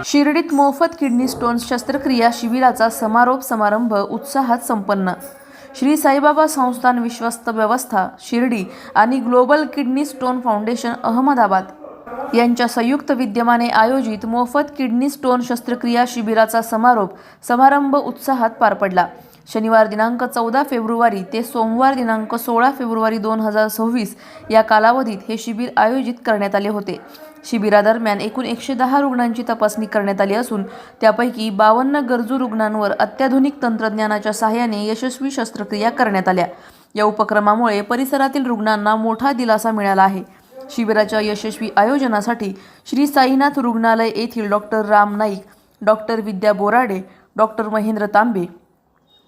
शिर्डीत मोफत kidney stone शस्त्रक्रिया शिबिराचा समारोप समारंभ उत्साहात संपन्न. श्री साईबाबा संस्थान विश्वस्त व्यवस्था शिर्डी आणि global kidney stone foundation Ahmedabad यांच्या संयुक्त विद्यमाने आयोजित मोफत किडनी स्टोन शस्त्रक्रिया शिबिराचा समारंभ उत्साहात पार पडला. शनिवार दिनांक 14 फेब्रुवारी ते सोमवार दिनांक 16 फेब्रुवारी 2026 या कालावधीत हे शिबिर आयोजित करण्यात आले होते. शिबिरादरम्यान एकूण 110 रुग्णांची तपासणी करण्यात आली असून त्यापैकी 52 गरजू रुग्णांवर अत्याधुनिक तंत्रज्ञानाच्या सहाय्याने यशस्वी शस्त्रक्रिया करण्यात आल्या. या उपक्रमामुळे परिसरातील रुग्णांना मोठा दिलासा मिळाला आहे. शिबिराच्या यशस्वी आयोजनासाठी श्री साईनाथ रुग्णालय येथील डॉक्टर राम नाईक, डॉक्टर विद्या बोराडे, डॉक्टर महेंद्र तांबे,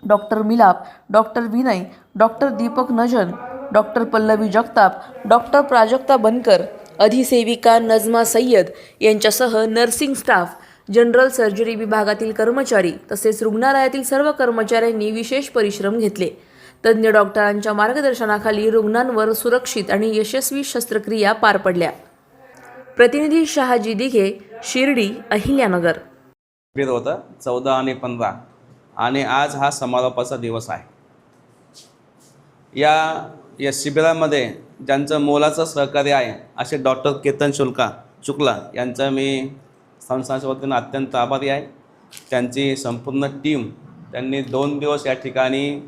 डॉक्टर मिलाप, doctor Vinay, doctor Deepak नजन, doctor Pallavi Jagtap, doctor Prajakta बनकर, अधिसेविका नजमा सय्यद यांच्यासह नर्सिंग स्टाफ, जनरल सर्जरी विभागातील कर्मचारी तसेच रुग्णालयातील सर्व कर्मचाऱ्यांनी विशेष परिश्रम घेतले. तज्ज्ञ डॉक्टरांच्या मार्गदर्शनाखाली रुग्णांवर सुरक्षित आणि यशस्वी शस्त्रक्रिया पार पडल्या. प्रतिनिधी शहाजी दिघे, शिर्डी, अहिल्यानगर. होतं 14 आणि 15 आणि आज हा समारोपाचा दिवस आहे. या शिबिरामध्ये ज्यांचं मोलाचं सहकार्य आहे असे डॉक्टर केतन शुक्ला यांचा मी संस्थांच्या वतीनं अत्यंत आभारी आहे. त्यांची संपूर्ण टीम त्यांनी 2 दिवस या ठिकाणी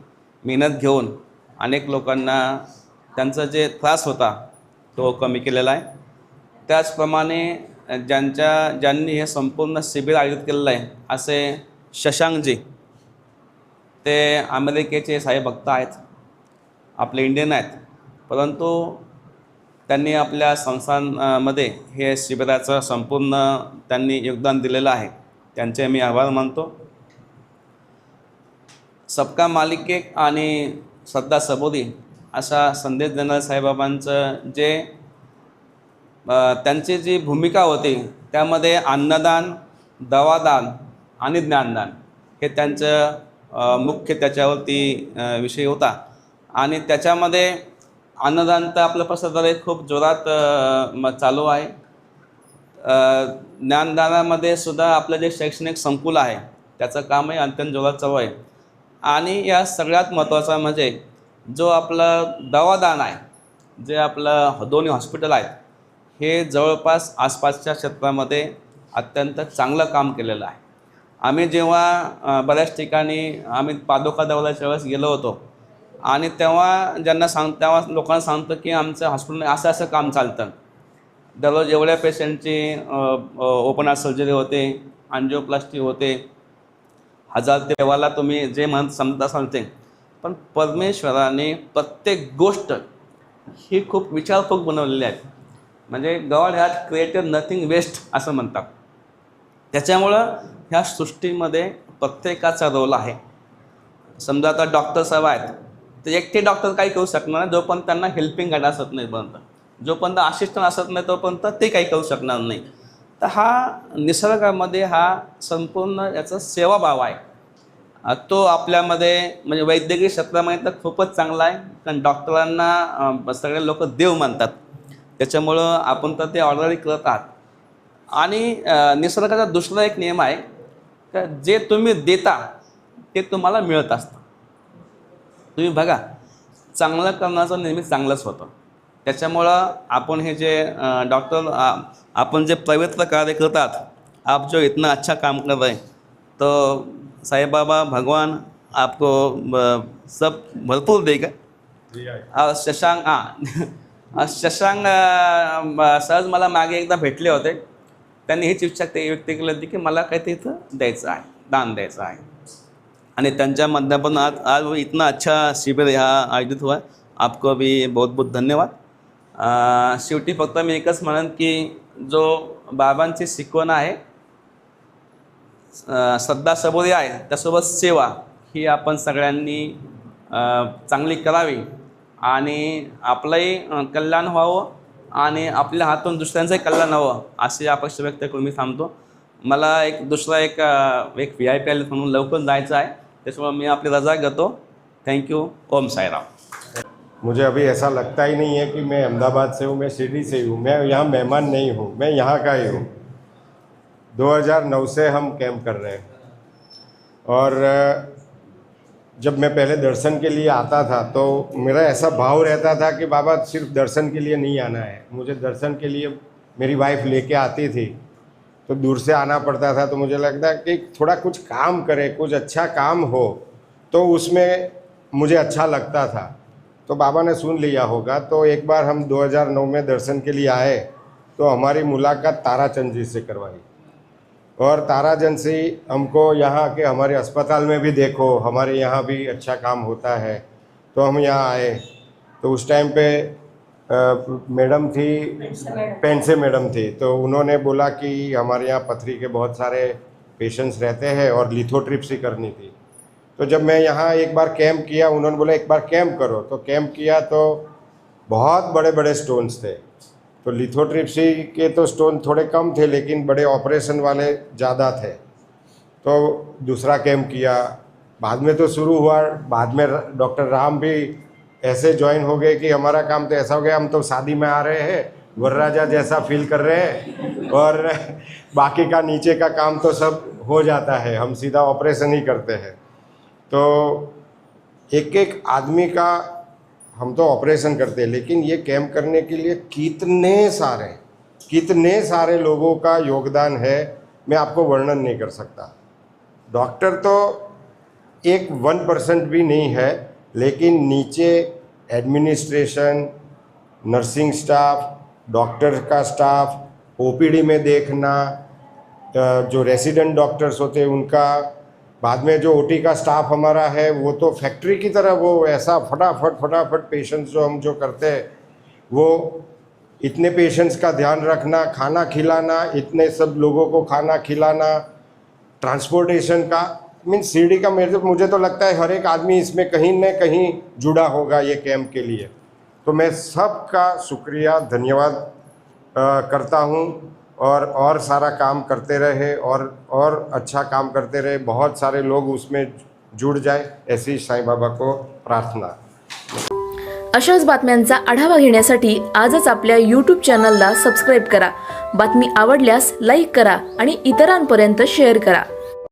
मेहनत घेऊन अनेक लोकांना त्यांचा जे त्रास होता तो कमी केलेला आहे. त्याचप्रमाणे ज्यांनी हे संपूर्ण शिबिर आयोजित केलेलं आहे असे शशांकजी, ते अमेरिकेचे साईभक्त आहेत, आपले इंडियन आहेत, परंतु त्यांनी आपल्या संस्थांमध्ये हे शिबिराचं संपूर्ण त्यांनी योगदान दिलेलं आहे. त्यांचे मी आभार मानतो. सबका मालिक एक आणि सद्दा सबुरी असा संदेश देणाऱ्या साईबाबांचं त्यांची जी भूमिका होती त्यामध्ये अन्नदान, दवादान आणि ज्ञानदान हे त्यांचं मुख्य त्याच्यावरती विषय होता. आणि त्याच्यामध्ये अन्नदान तर आपल्या पसरदारे खूप जोरात चालू आहे. ज्ञानदानामध्ये सुद्धा आपलं जे शैक्षणिक संकुल आहे त्याचं कामही अत्यंत जोरात चालू आहे. आणि या सगळ्यात महत्त्वाचा म्हणजे जो आपलं दवादान आहे, जे आपलं दोन्ही हॉस्पिटल आहेत हे जवळपास आसपासच्या क्षेत्रामध्ये अत्यंत चांगलं काम केलेलं आहे. आम्ही जेव्हा बऱ्याच ठिकाणी आम्ही पादोका दौऱ्याच्या वेळेस गेलो होतो आणि तेव्हा तेव्हा लोकांना सांगतो की आमचं हॉस्पिटल असं काम चालतं. दररोज एवढ्या पेशंटची ओपन हार्ट सर्जरी होते, अँजिओप्लास्टी होते, 1000 ते देवाला तुम्ही जे समजता सांगते. पण परमेश्वराने प्रत्येक गोष्ट ही खूप विचारपूर्वक बनवलेली आहे. म्हणजे God has created nothing waste असं म्हणतात. त्याच्यामुळं ह्या सृष्टीमध्ये प्रत्येकाचा रोल आहे. समजा आता डॉक्टर साहेब आहेत तर एकटे डॉक्टर काही करू शकणार नाही जोपर्यंत त्यांना हेल्पिंग हँड असत नाही, जोपर्यंत असिस्टंट असत नाही तोपर्यंत ते काही करू शकणार नाही. तर हा निसर्गामध्ये हा संपूर्ण याचा सेवाभाव आहे, तो आपल्यामध्ये म्हणजे वैद्यकीय क्षेत्रामध्ये तर खूपच चांगला आहे. कारण डॉक्टरांना सगळे लोक देव मानतात, त्याच्यामुळं आपण तर ते ऑलरेडी करत आहात. आणि निसर्गाचा दुसरा एक नियम आहे की जे तुम्ही देता ते तुम्हाला मिळत असतं. तुम्ही बघा, चांगलं करण्याचं नेहमी चांगलंच होतं. त्याच्यामुळं आपण हे जे डॉक्टर आपण जे पवित्र कार्य करतात, आप जो इतना अच्छा काम कर रहे तो साईं बाबा भगवान आपको सब भरपूर देगा. और शशांक सहज मला मागे एकदा भेटले होते. त्यांनी हीच इच्छा व्यक्त केली होती की मला काही तिथं द्यायचं आहे, दान द्यायचं आहे. आणि त्यांच्या माध्यमातून आज इतना अच्छा शिबिर हा आयोजित हुआ. आपको भी बहुत बहुत धन्यवाद. शेवटी फक्त मी एकच म्हणेन की जो बाबांची शिकवण आहे, श्रद्धा सबुरी आहे, त्यासोबत सेवा ही आपण सगळ्यांनी चांगली करावी आणि आपलंही कल्याण व्हावं आणि आपल्या हातून दुसऱ्यांचंही कल्याण व्हावं अशी अपेक्षा व्यक्त करून मी थांबतो. मला एक VIP आले म्हणून लवकर जायचं आहे, त्याच्यामुळे मैं अपनी रजा घेतो. Thank you. ओम साई राम. मुझे अभी ऐसा लगता ही नहीं है कि मैं अहमदाबाद से हूँ, मैं शिरडी से ही हूँ. मैं यहाँ मेहमान नहीं हूँ, मैं यहाँ का ही हूँ. 2009 से हम कैंप कर रहे हैं। और जब मैं पहले दर्शन के लिए आता था तो मेरा ऐसा भाव रहता था कि बाबा सिर्फ दर्शन के लिए नहीं आना है, मुझे दर्शन के लिए मेरी वाइफ लेके आती थी तो दूर से आना पड़ता था। तो मुझे लगता कि थोड़ा कुछ काम करे, कुछ अच्छा काम हो तो उसमें मुझे अच्छा लगता था। तो बाबा ने सुन लिया होगा। तो एक बार हम 2009 में दर्शन के लिए आए तो हमारी मुलाकात ताराचंद जी से करवाई। और ताराचंद से हमको यहाँ के हमारे अस्पताल में भी देखो, हमारे यहाँ भी अच्छा काम होता है। तो हम यहाँ आए तो उस टाइम पे मैडम थी, पेंसे मैडम थी। तो उन्होंने बोला कि हमारे यहाँ पथरी के बहुत सारे पेशेंट्स रहते हैं और लिथोट्रिप्सी करनी थी। तो जब मैं यहाँ एक बार कैंप किया, उन्होंने बोला एक बार कैंप करो। तो कैंप किया तो बहुत बड़े बड़े स्टोन्स थे। तो लिथोट्रिप्सी के तो स्टोन थोड़े कम थे लेकिन बड़े ऑपरेशन वाले ज़्यादा थे। तो दूसरा कैंप किया, बाद में तो शुरू हुआ। बाद में डॉक्टर राम भी ऐसे ज्वाइन हो गए कि हमारा काम तो ऐसा हो गया, हम तो शादी में आ रहे हैं, वरराजा जैसा फील कर रहे हैं और बाकी का नीचे का काम तो सब हो जाता है, हम सीधा ऑपरेशन ही करते हैं। तो एक एक आदमी का हम तो ऑपरेशन करते हैं, लेकिन ये कैंप करने के लिए कितने सारे लोगों का योगदान है, मैं आपको वर्णन नहीं कर सकता। डॉक्टर तो एक 1% भी नहीं है, लेकिन नीचे एडमिनिस्ट्रेशन, नर्सिंग स्टाफ, डॉक्टर का स्टाफ, ओपीडी में देखना, जो रेसिडेंट डॉक्टर्स होते हैं उनका, बाद में जो ओटी का स्टाफ हमारा है वो तो फैक्ट्री की तरह वो ऐसा फटाफट पेशेंट्स जो करते हैं, वो इतने पेशेंट्स का ध्यान रखना, खाना खिलाना, इतने सब लोगों को खाना खिलाना, ट्रांसपोर्टेशन का मीन्स शिरडी का मुझे तो लगता है हर एक आदमी इसमें कहीं न कहीं जुड़ा होगा ये कैंप के लिए। तो मैं सबका शुक्रिया धन्यवाद करता हूँ और सारा काम करते रहे और अच्छा काम करते रहे, बहुत सारे लोग उसमें जुड़ जाए, ऐसी साईं बाबा को प्रार्थना। अशाच बातम्यांचा आढावा घेण्यासाठी आजच आपल्या यूट्यूब चॅनलला सबस्क्राईब करा. बातमी आवडल्यास लाईक करा आणि इतरांपर्यंत शेअर करा.